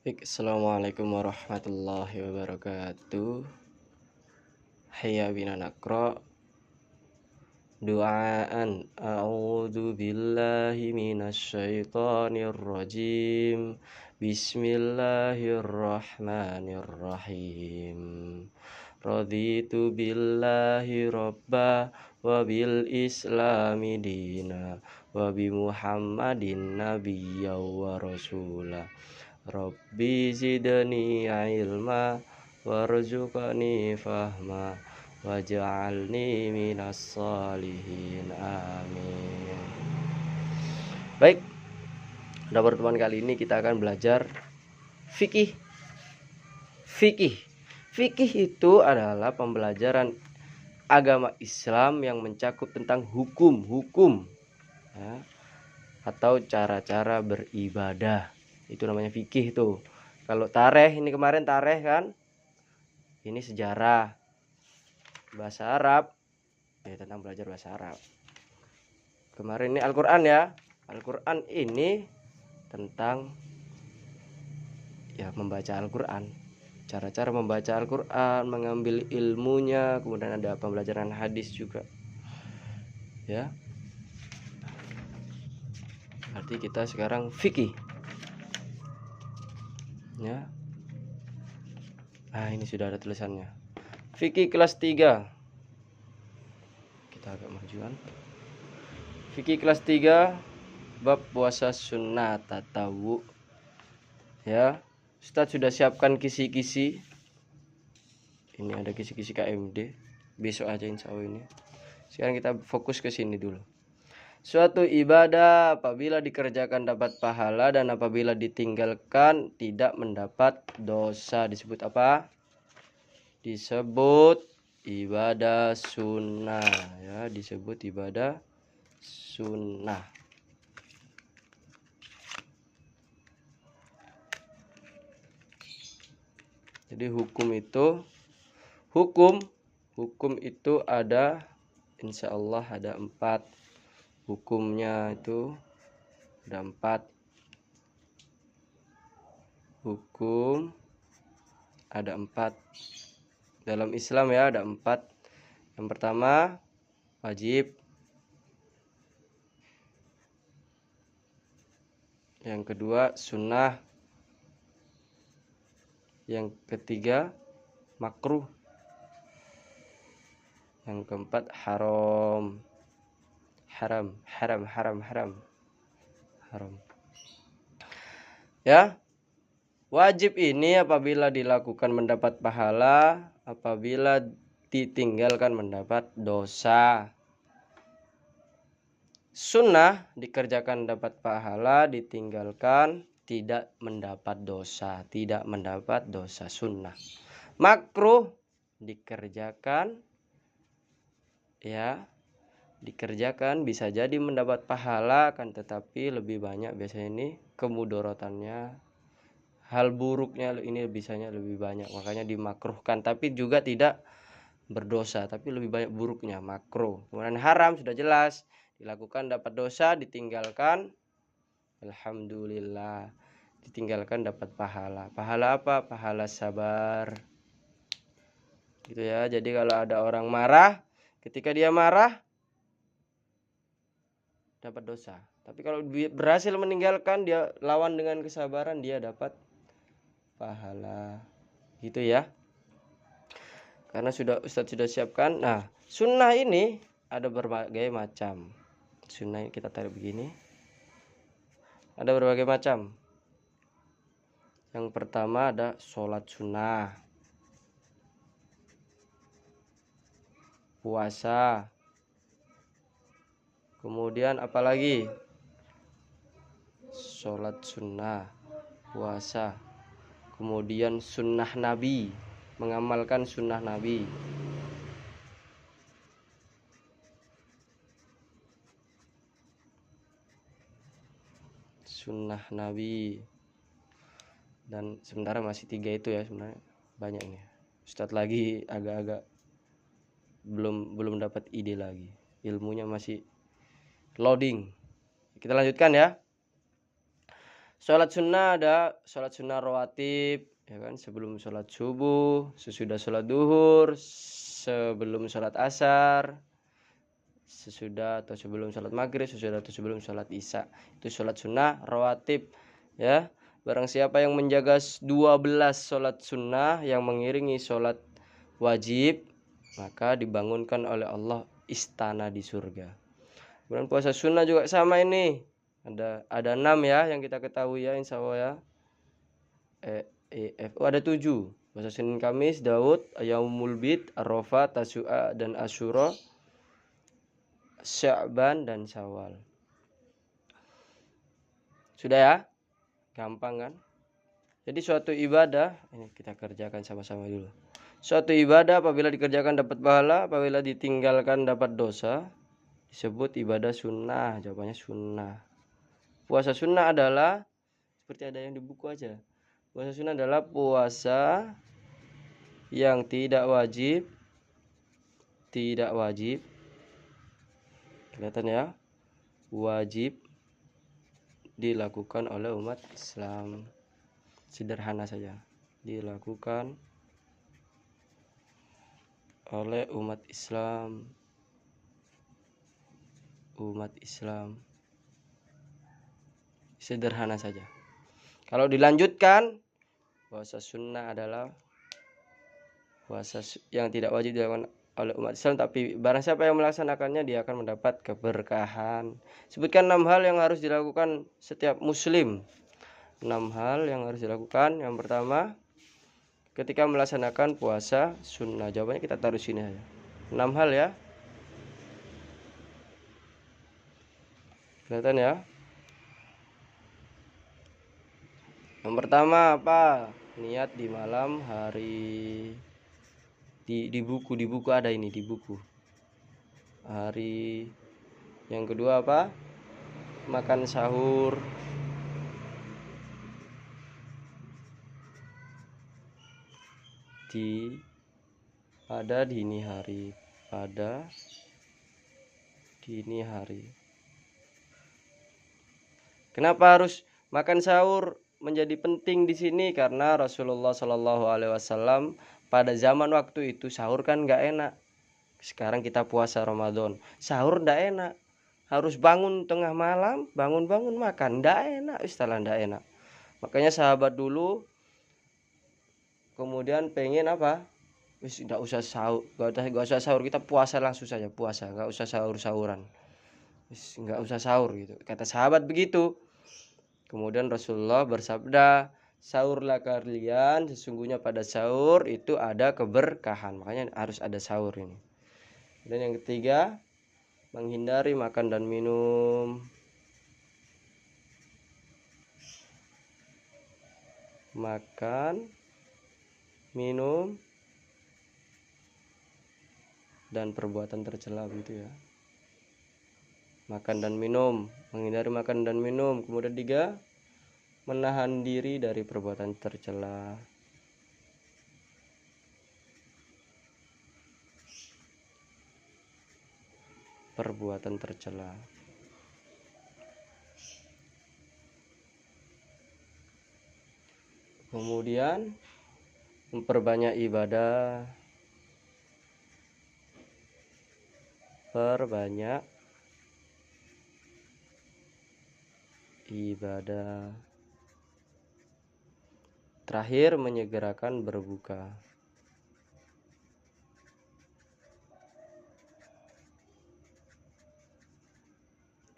Assalamualaikum warahmatullahi wabarakatuh. Hayya bina naqra du'aan a'udzu billahi minasyaitonir rajim. Bismillahirrahmanirrahim. Raditu billahi robba wa bil islami dina wa bi Muhammadin nabiyya wa rasula. Rabbi zidni ilma warzuqni fahma waj'alni minas sholihin, amin. Baik, pada pertemuan kali ini kita akan belajar fikih. Fikih itu adalah pembelajaran agama Islam yang mencakup tentang hukum ya, atau cara-cara beribadah. Itu namanya fikih tuh. Kalau tareh, ini kemarin tareh kan, ini sejarah, bahasa Arab ya, tentang belajar bahasa Arab. Kemarin ini Al-Quran ya, Al-Quran ini tentang ya membaca Al-Quran, cara-cara membaca Al-Quran, mengambil ilmunya. Kemudian ada pembelajaran hadis juga ya. Berarti kita sekarang fikih ya. Nah, ini sudah ada tulisannya. Fikih kelas 3. Kita agak majuan. Fikih kelas 3 bab puasa sunnah tatawu ya. Ustadz sudah siapkan kisi-kisi. Ini ada kisi-kisi KMD. Besok aja insya Allah ini. Sekarang kita fokus ke sini dulu. Suatu ibadah apabila dikerjakan dapat pahala dan apabila ditinggalkan tidak mendapat dosa. Disebut apa? Disebut ibadah sunnah ya. Disebut ibadah sunnah. Jadi hukum itu ada, insya Allah ada 4. Hukumnya itu ada 4. Hukum ada 4 dalam Islam ya, ada 4. Yang pertama wajib, yang kedua sunnah, yang ketiga makruh, yang keempat haram ya. Wajib ini apabila dilakukan mendapat pahala, apabila ditinggalkan mendapat dosa. Sunnah dikerjakan dapat pahala, ditinggalkan tidak mendapat dosa, sunnah. Makruh dikerjakan ya, dikerjakan bisa jadi mendapat pahala, kan tetapi lebih banyak biasanya ini kemudorotannya, hal buruknya ini bisanya lebih banyak, makanya dimakruhkan. Tapi juga tidak berdosa, tapi lebih banyak buruknya, makruh. Kemudian haram sudah jelas, dilakukan dapat dosa, ditinggalkan alhamdulillah, ditinggalkan dapat pahala. Pahala apa? Pahala sabar gitu ya. Jadi kalau ada orang marah, ketika dia marah dapat dosa, tapi kalau berhasil meninggalkan, dia lawan dengan kesabaran, dia dapat pahala gitu ya. Karena Ustadz sudah siapkan. Nah, sunnah ini ada berbagai macam. Sunnah ini kita tarik begini, ada berbagai macam. Yang pertama ada sholat sunnah, puasa, kemudian apalagi sholat sunnah, puasa, kemudian sunnah Nabi, mengamalkan sunnah Nabi. Sunnah Nabi. Dan sementara masih 3 itu ya, sebenarnya banyak ini. Ustadz lagi agak-agak belum dapat ide lagi, ilmunya masih loading. Kita lanjutkan ya. Sholat sunnah ada sholat sunnah rawatib, ya kan, sebelum sholat subuh, sesudah sholat duhur, sebelum sholat asar, sesudah atau sebelum sholat maghrib, sesudah atau sebelum sholat isya. Itu sholat sunnah rawatib, ya. Barang siapa yang menjaga 12 sholat sunnah yang mengiringi sholat wajib, maka dibangunkan oleh Allah istana di surga. Kemudian puasa sunnah juga sama ini. Ada 6 ya yang kita ketahui ya, insya Allah ya. Ada 7. Puasa Senin Kamis, Daud, Yaumul Bid, Arafah, Tasu'a dan Asyura, Sya'ban dan Syawal. Sudah ya? Gampang kan? Jadi suatu ibadah, ini kita kerjakan sama-sama dulu. Suatu ibadah apabila dikerjakan dapat pahala, apabila ditinggalkan dapat dosa, disebut ibadah sunnah. Jawabannya sunnah. Puasa sunnah adalah seperti ada yang di buku aja. Puasa sunnah adalah puasa yang tidak wajib. Kelihatan ya? Wajib dilakukan oleh umat Islam. Sederhana saja. Dilakukan oleh umat Islam. Sederhana saja. Kalau dilanjutkan, puasa sunnah adalah puasa yang tidak wajib dilakukan oleh umat Islam, tapi barang siapa yang melaksanakannya dia akan mendapat keberkahan. Sebutkan 6 hal yang harus dilakukan setiap muslim. 6 hal yang harus dilakukan. Yang pertama, ketika melaksanakan puasa sunnah. Jawabannya kita taruh sini aja. 6 hal ya. Kelihatan ya? Yang pertama apa? Niat di malam hari. Di buku ada ini, di buku. Hari. Yang kedua apa? Makan sahur. Pada dini hari. Kenapa harus makan sahur menjadi penting di sini? Karena Rasulullah Shallallahu Alaihi Wasallam pada zaman waktu itu sahur kan nggak enak. Sekarang kita puasa Ramadan, sahur nggak enak. Harus bangun tengah malam, bangun makan, nggak enak, istilah nggak enak. Makanya sahabat dulu kemudian pengen apa? Wis nggak usah sahur, nggak usah sahur, kita puasa langsung saja, puasa, nggak usah sahur-sahuran. Wis nggak usah sahur gitu. Kata sahabat begitu. Kemudian Rasulullah bersabda, sahurlah kalian, sesungguhnya pada sahur itu ada keberkahan. Makanya harus ada sahur ini. Dan yang ketiga, menghindari makan dan minum. Makan, minum, dan perbuatan tercela gitu ya. Makan dan minum, menghindari makan dan minum. Kemudian 3, menahan diri dari perbuatan tercela. Kemudian memperbanyak ibadah. Terakhir, menyegerakan berbuka.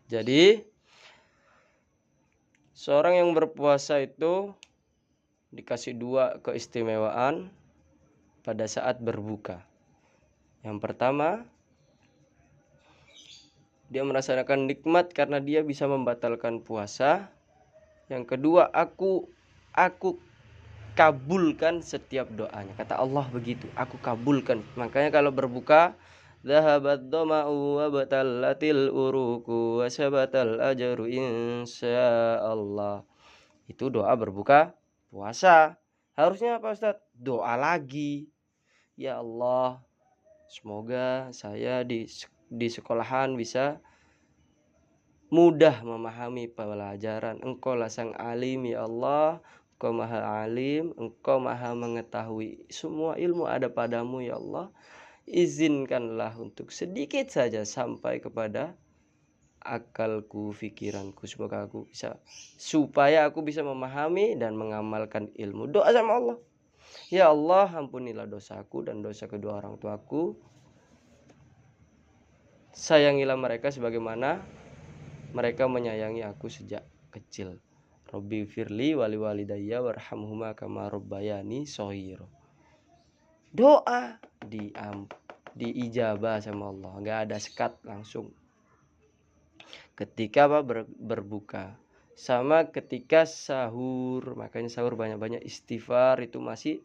Jadi seorang yang berpuasa itu dikasih 2 keistimewaan pada saat berbuka. Yang pertama, dia merasakan nikmat karena dia bisa membatalkan puasa. Yang kedua, aku kabulkan setiap doanya. Kata Allah begitu, aku kabulkan. Makanya kalau berbuka, dhahabat dhama'u wa batallatil uruku wa sabatal ajru insyaallah. Itu doa berbuka puasa. Harusnya apa Ustaz? Doa lagi. Ya Allah, semoga saya di sekolahan bisa mudah memahami pelajaran. Engkau lah sang alim ya Allah, Engkau maha alim, Engkau maha mengetahui, semua ilmu ada padamu ya Allah. Izinkanlah untuk sedikit saja sampai kepada akalku, pikiranku, supaya aku bisa memahami dan mengamalkan ilmu. Doa sama Allah, ya Allah ampunilah dosaku dan dosa kedua orang tuaku, sayangilah mereka sebagaimana mereka menyayangi aku sejak kecil. Robbi firli wali walidayya warhamhuma kama rabbayani shaghira. Doa diijabah sama Allah, nggak ada sekat, langsung ketika berbuka sama ketika sahur. Makanya sahur banyak-banyak istighfar, itu masih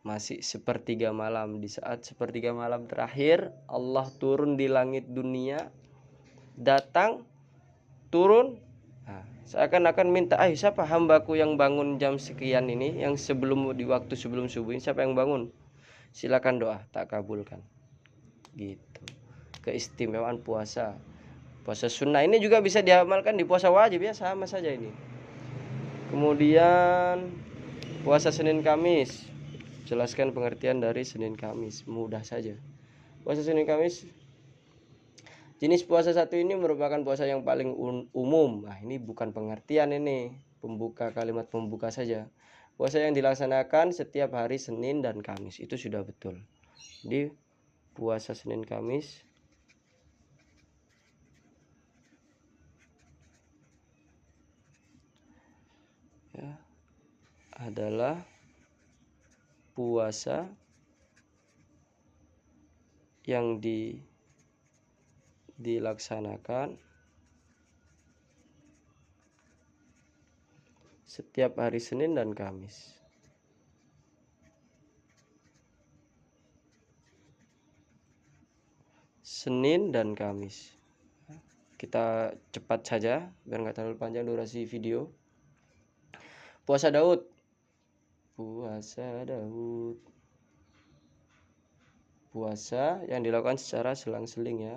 masih sepertiga malam. Di saat sepertiga malam terakhir Allah turun di langit dunia, datang turun, seakan-akan minta, siapa hambaku yang bangun jam sekian ini, yang di waktu sebelum subuh ini, siapa yang bangun, silakan doa, tak kabulkan. Gitu keistimewaan puasa sunnah ini juga bisa diamalkan di puasa wajib ya, sama saja ini. Kemudian puasa Senin Kamis, jelaskan pengertian dari Senin Kamis, mudah saja. Puasa Senin Kamis, jenis puasa satu ini merupakan puasa yang paling umum. Nah, ini bukan pengertian, ini kalimat pembuka saja. Puasa yang dilaksanakan setiap hari Senin dan Kamis, itu sudah betul. Jadi puasa Senin Kamis ya adalah puasa yang dilaksanakan setiap hari Senin dan Kamis. Senin dan Kamis. Kita cepat saja biar nggak terlalu panjang durasi video. Puasa Daud. Puasa yang dilakukan secara selang-seling ya.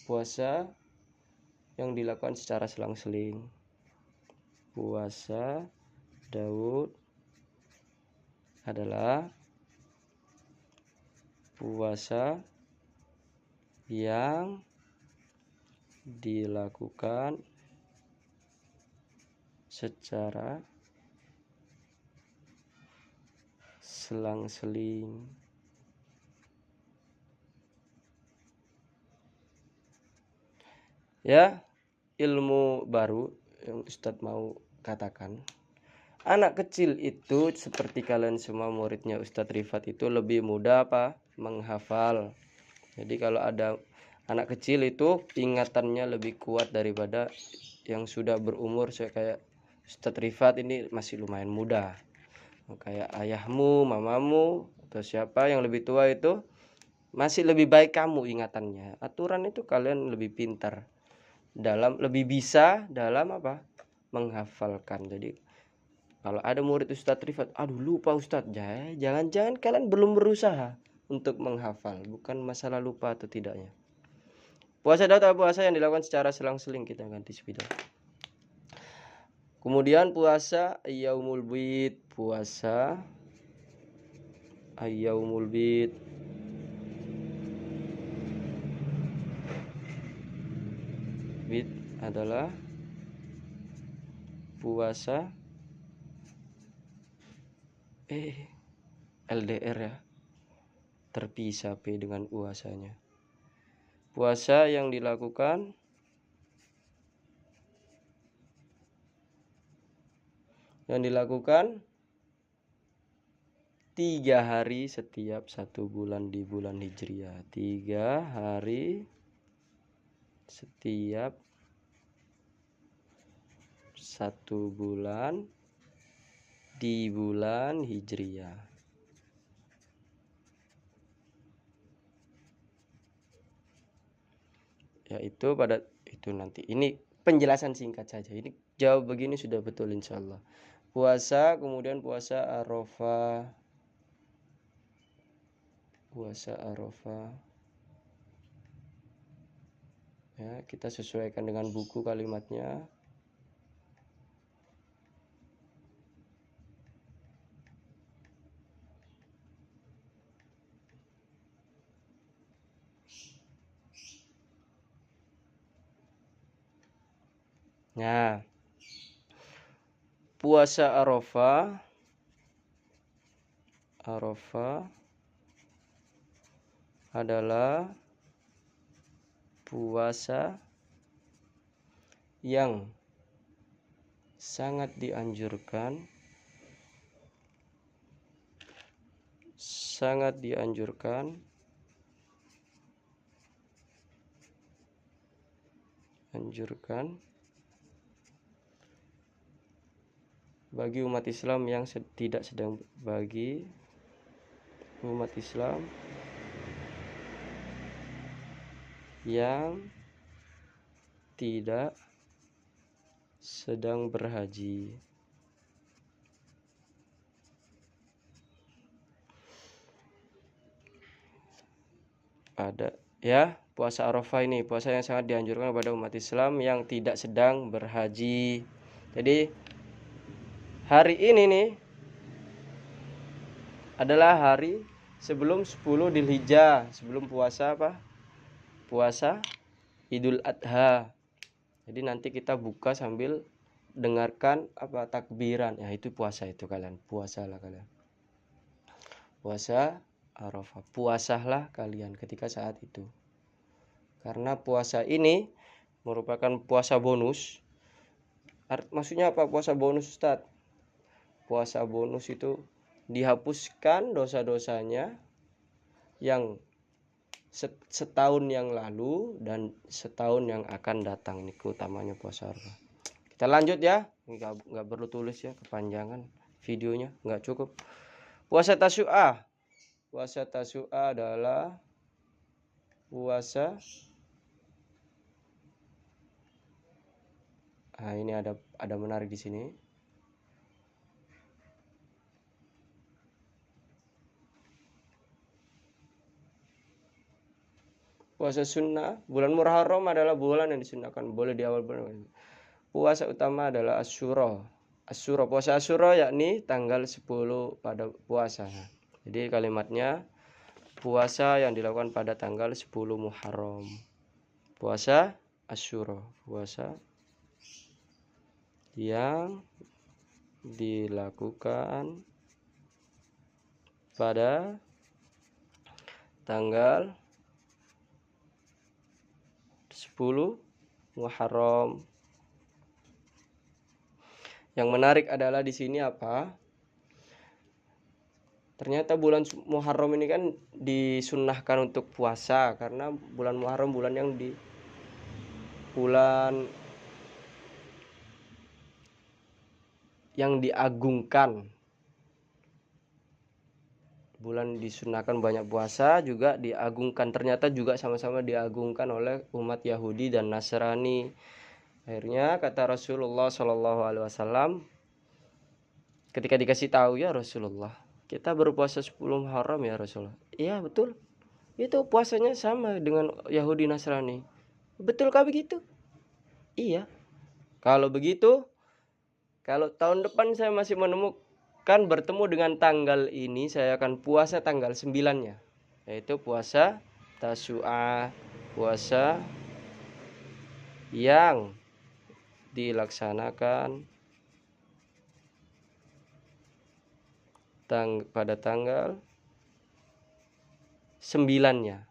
Puasa yang dilakukan secara selang-seling. Puasa Daud adalah puasa yang dilakukan secara selang-seling. Ya, ilmu baru yang Ustadz mau katakan. Anak kecil itu seperti kalian semua muridnya Ustadz Rifat itu lebih mudah menghafal. Jadi kalau ada anak kecil itu ingatannya lebih kuat daripada yang sudah berumur. Saya kayak Ustadz Rifat ini masih lumayan muda. Kayak ayahmu, mamamu, atau siapa yang lebih tua itu masih lebih baik kamu ingatannya. Aturan itu kalian lebih pintar lebih bisa dalam menghafalkan. Jadi kalau ada murid Ustadz Rifat, aduh lupa Ustadz, jangan-jangan kalian belum berusaha untuk menghafal, bukan masalah lupa atau tidaknya. Puasa Daud adalah puasa yang dilakukan secara selang-seling, kita ganti sepeda. Kemudian puasa Yaumul Bid, puasa Yaumul Bid. Bid adalah puasa LDR ya, terpisah P dengan puasanya. Puasa yang dilakukan yang dilakukan 3 hari setiap 1 bulan di bulan Hijriah. 3 hari setiap 1 bulan di bulan Hijriah. Yaitu pada itu nanti. Ini penjelasan singkat saja. Ini jawab begini sudah betul insyaallah. Puasa, kemudian puasa Arafah. puasa Arafah. Ya, kita sesuaikan dengan buku kalimatnya. Nah, puasa Arafah adalah puasa yang sangat dianjurkan bagi umat Islam yang tidak sedang berhaji. Ada ya, puasa Arafah ini puasa yang sangat dianjurkan kepada umat Islam yang tidak sedang berhaji. Jadi hari ini nih adalah hari sebelum 10 Dzulhijjah, sebelum puasa apa? Puasa Idul Adha. Jadi nanti kita buka sambil dengarkan apa takbiran. Ya itu puasa itu kalian. Puasalah kalian. Puasa Arafah. Puasalah kalian ketika saat itu. Karena puasa ini merupakan puasa bonus. Maksudnya apa puasa bonus, Ustaz? Puasa bonus itu dihapuskan dosa-dosanya yang setahun yang lalu dan setahun yang akan datang. Ini keutamanya puasa Arafah. Kita lanjut ya, nggak perlu tulis ya, kepanjangan videonya, nggak cukup. Puasa Tasyu'ah adalah puasa. Nah, ini ada menarik di sini. Puasa sunnah, bulan Muharram adalah bulan yang disunnahkan, boleh di awal bulan. Puasa utama adalah Asyura, puasa Asyura yakni tanggal 10 pada puasa. Jadi kalimatnya puasa yang dilakukan pada tanggal 10 Muharram. Puasa Asyura, puasa yang dilakukan pada tanggal 10 Muharram. Yang menarik adalah di sini apa? Ternyata bulan Muharram ini kan disunnahkan untuk puasa karena bulan Muharram bulan yang diagungkan. Bulan disunnahkan banyak puasa juga diagungkan. Ternyata juga sama-sama diagungkan oleh umat Yahudi dan Nasrani. Akhirnya kata Rasulullah SAW ketika dikasih tahu, ya Rasulullah, kita berpuasa 10 Muharram ya Rasulullah. Iya betul, itu puasanya sama dengan Yahudi Nasrani. Betulkah begitu? Iya. Kalau begitu, kalau tahun depan saya masih menemukan bertemu dengan tanggal ini, saya akan puasa tanggal 9-nya, yaitu puasa Tasyu'ah, puasa yang dilaksanakan pada tanggal 9-nya,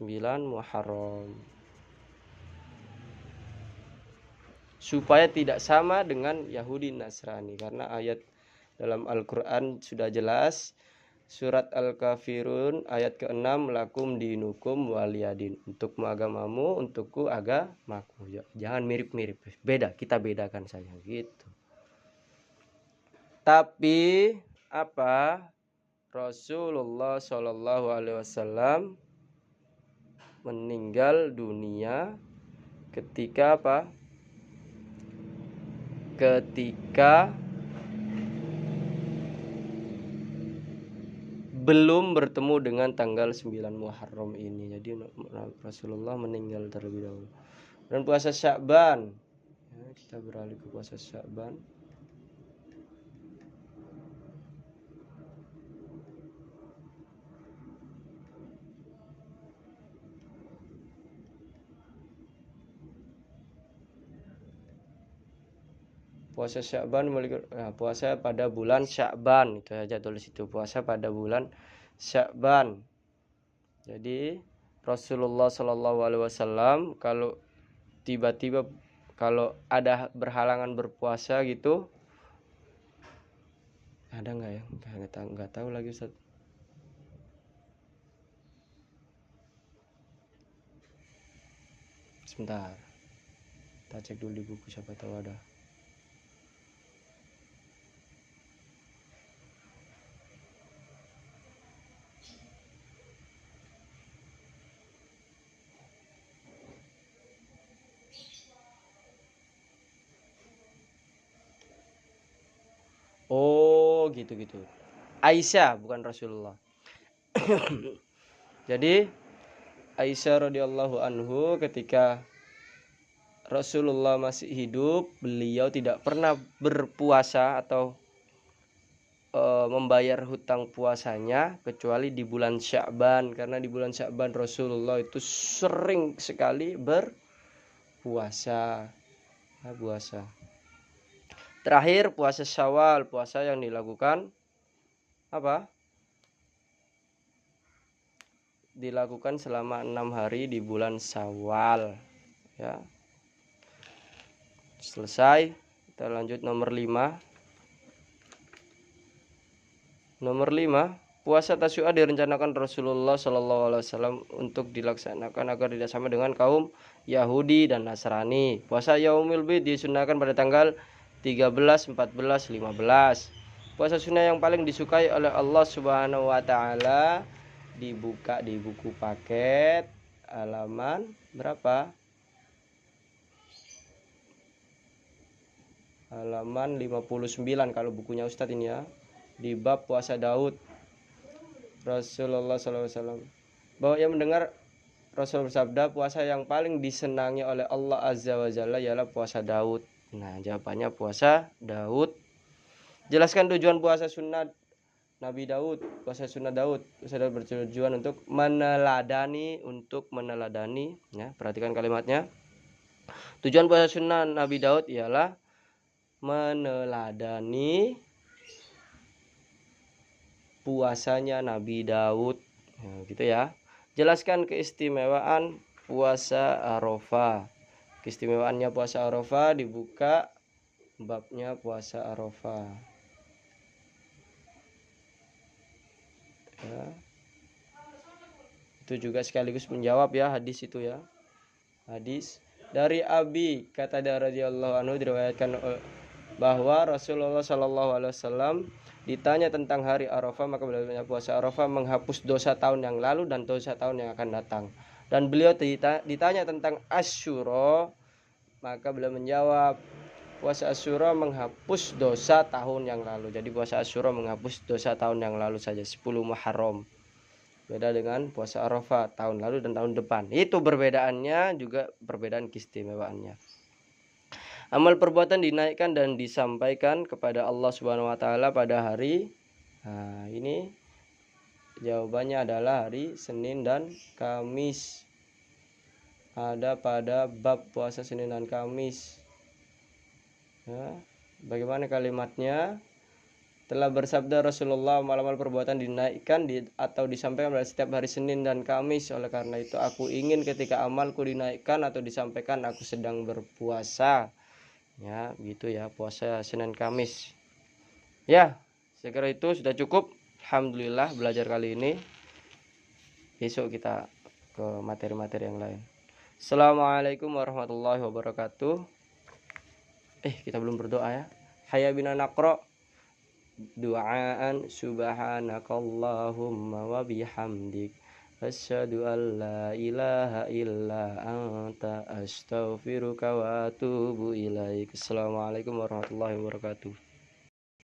9 Muharram, supaya tidak sama dengan Yahudi Nasrani. Karena ayat dalam Al-Quran sudah jelas, surat Al-Kafirun ayat ke-6, lakum dinukum waliyadin, untukmu agamamu, untukku agamaku. Jangan mirip-mirip, beda, kita bedakan saja gitu. Tapi apa? Rasulullah SAW meninggal dunia ketika apa? Ketika belum bertemu dengan tanggal 9 Muharram ini. Jadi Rasulullah meninggal terlebih dahulu. Dan puasa Sya'ban, ya, kita beralih ke puasa Sya'ban. Puasa Sya'ban, nah, puasa pada bulan Sya'ban, itu aja tulis itu, puasa pada bulan Sya'ban. Jadi Rasulullah Shallallahu Alaihi Wasallam kalau tiba-tiba kalau ada berhalangan berpuasa gitu, ada nggak ya? Nggak tahu lagi Ustaz. Sebentar, kita cek dulu di buku, siapa tahu ada. Oh gitu. Aisyah bukan Rasulullah. Jadi Aisyah radhiyallahu anhu ketika Rasulullah masih hidup, beliau tidak pernah berpuasa atau membayar hutang puasanya kecuali di bulan Sya'ban, karena di bulan Sya'ban Rasulullah itu sering sekali berpuasa. Terakhir puasa Syawal, puasa yang dilakukan apa? Dilakukan selama 6 hari di bulan Syawal, ya. Selesai, kita lanjut nomor 5. Nomor 5, puasa Tasyu'a direncanakan Rasulullah Shallallahu Alaihi Wasallam untuk dilaksanakan agar tidak sama dengan kaum Yahudi dan Nasrani. Puasa Yaumul Bid disunahkan pada tanggal 13, 14, 15. Puasa sunnah yang paling disukai oleh Allah Subhanahu wa taala dibuka di buku paket halaman berapa? Halaman 59 kalau bukunya Ustadz ini ya. Di bab puasa Daud. Rasulullah SAW bahwa yang mendengar Rasul bersabda, puasa yang paling disenangi oleh Allah Azza wa Jalla ialah puasa Daud. Nah, jawabannya puasa Daud. Jelaskan tujuan puasa sunnah Nabi Daud. Puasa sunnah Daud, puasa Daud bertujuan untuk meneladani, ya, perhatikan kalimatnya. Tujuan puasa sunnah Nabi Daud ialah meneladani puasanya Nabi Daud, nah, gitu ya. Jelaskan keistimewaan puasa Arafah. Keistimewaannya puasa Arafah dibuka babnya puasa Arafah. Ya. Itu juga sekaligus menjawab ya hadis itu ya. Hadis dari Abi Qatadah radhiyallahu anhu diriwayatkan bahwa Rasulullah Shallallahu Alaihi Wasallam ditanya tentang hari Arafah, maka beliau puasa Arafah menghapus dosa tahun yang lalu dan dosa tahun yang akan datang. Dan beliau ditanya tentang Asyura, maka beliau menjawab, puasa Asyura menghapus dosa tahun yang lalu. Jadi puasa Asyura menghapus dosa tahun yang lalu saja, 10 Muharram. Beda dengan puasa Arafah tahun lalu dan tahun depan. Itu perbedaannya, juga perbedaan keistimewaannya. Amal perbuatan dinaikkan dan disampaikan kepada Allah Subhanahu wa taala pada hari, nah ini jawabannya adalah hari Senin dan Kamis. Ada pada bab puasa Senin dan Kamis. Ya, bagaimana kalimatnya? Telah bersabda Rasulullah, amal perbuatan dinaikkan atau disampaikan pada setiap hari Senin dan Kamis. Oleh karena itu aku ingin ketika amalku dinaikkan atau disampaikan aku sedang berpuasa. Ya, gitu ya, puasa Senin Kamis. Ya, saya kira itu sudah cukup. Alhamdulillah belajar kali ini. Besok kita ke materi-materi yang lain. Assalamualaikum warahmatullahi wabarakatuh. Kita belum berdoa ya. Hayya bina naqra du'aan subhanakallahumma wa bihamdik asyhadu an la ilaha illa anta astaghfiruka wa atubu ilaik. Assalamualaikum warahmatullahi wabarakatuh.